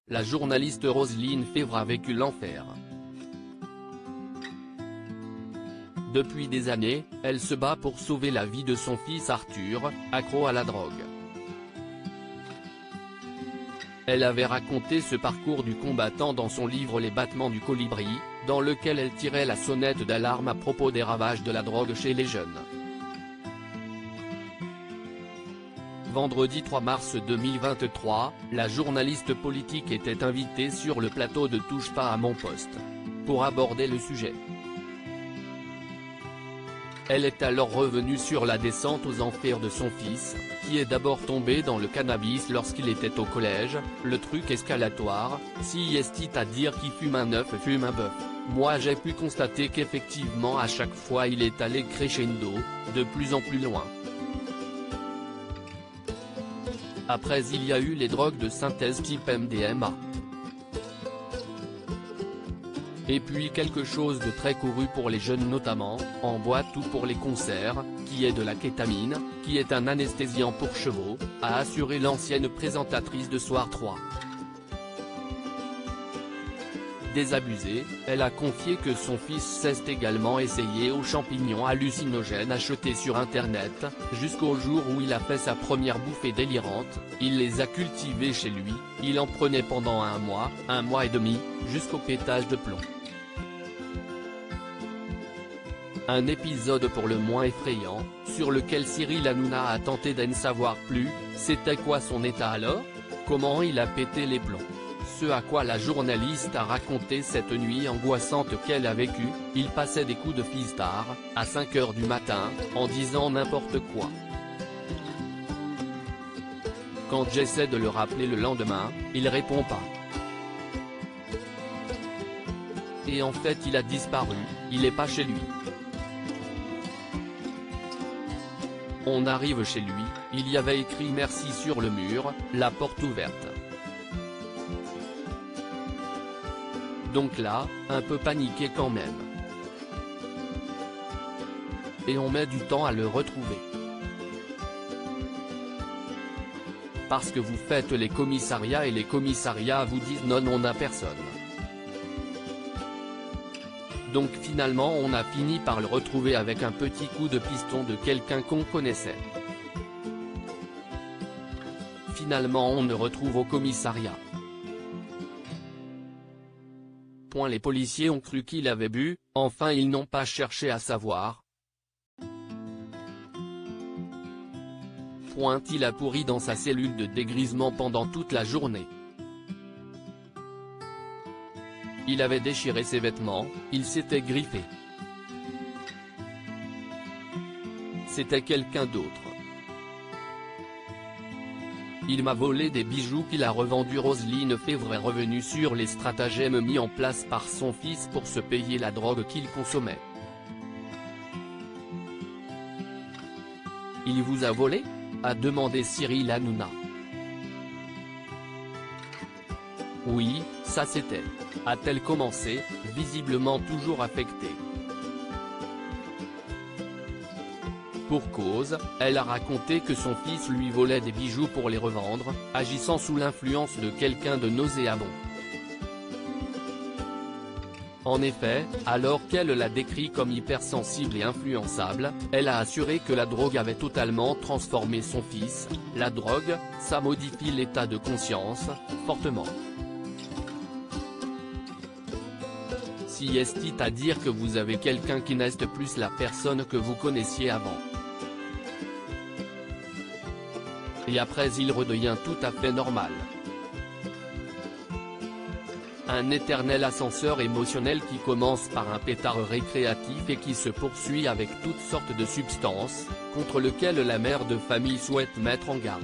la journaliste Roselyne Febvre a vécu l'enfer. Depuis des années, elle se bat pour sauver la vie de son fils Arthur, accro à la drogue. Elle avait raconté ce parcours du combattant dans son livre Les battements du colibri, dans lequel elle tirait la sonnette d'alarme à propos des ravages de la drogue chez les jeunes. Vendredi 3 mars 2023, la journaliste politique était invitée sur le plateau de Touche pas à mon poste pour aborder le sujet. Elle est alors revenue sur la descente aux enfers de son fils, qui est d'abord tombé dans le cannabis lorsqu'il était au collège, le truc escalatoire, si est-il à dire qui fume un œuf fume un bœuf. Moi j'ai pu constater qu'effectivement à chaque fois il est allé crescendo, de plus en plus loin. Après il y a eu les drogues de synthèse type MDMA. Et puis quelque chose de très couru pour les jeunes notamment, en boîte ou pour les concerts, qui est de la kétamine, qui est un anesthésiant pour chevaux, a assuré l'ancienne présentatrice de Soir 3. Désabusée, elle a confié que son fils s'est également essayé aux champignons hallucinogènes achetés sur internet, jusqu'au jour où il a fait sa première bouffée délirante, il les a cultivés chez lui, il en prenait pendant un mois et demi, jusqu'au pétage de plomb. Un épisode pour le moins effrayant, sur lequel Cyril Hanouna a tenté d'en savoir plus, c'était quoi son état alors? Comment il a pété les plombs? Ce à quoi la journaliste a raconté cette nuit angoissante qu'elle a vécue, il passait des coups de fistard, à 5 h du matin, en disant n'importe quoi. Quand j'essaie de le rappeler le lendemain, il répond pas. Et en fait il a disparu, il est pas chez lui. On arrive chez lui, il y avait écrit merci sur le mur, la porte ouverte. Donc là, un peu paniqué quand même. Et on met du temps à le retrouver. Parce que vous faites les commissariats et les commissariats vous disent non on n'a personne. Donc finalement on a fini par le retrouver avec un petit coup de piston de quelqu'un qu'on connaissait. Finalement on le retrouve au commissariat. Les policiers ont cru qu'il avait bu, enfin ils n'ont pas cherché à savoir. Il a pourri dans sa cellule de dégrisement pendant toute la journée. Il avait déchiré ses vêtements, il s'était griffé. C'était quelqu'un d'autre. Il m'a volé des bijoux qu'il a revendus. Roselyne Febvre est revenue sur les stratagèmes mis en place par son fils pour se payer la drogue qu'il consommait. Il vous a volé ? A demandé Cyril Hanouna. Oui, ça c'était. A-t-elle commencé, visiblement toujours affectée. Pour cause, elle a raconté que son fils lui volait des bijoux pour les revendre, agissant sous l'influence de quelqu'un de nauséabond. En effet, alors qu'elle l'a décrit comme hypersensible et influençable, elle a assuré que la drogue avait totalement transformé son fils. La drogue, ça modifie l'état de conscience, fortement. Si est-il à dire que vous avez quelqu'un qui n'est plus la personne que vous connaissiez avant. Et après il redevient tout à fait normal. Un éternel ascenseur émotionnel qui commence par un pétard récréatif et qui se poursuit avec toutes sortes de substances, contre lequel la mère de famille souhaite mettre en garde.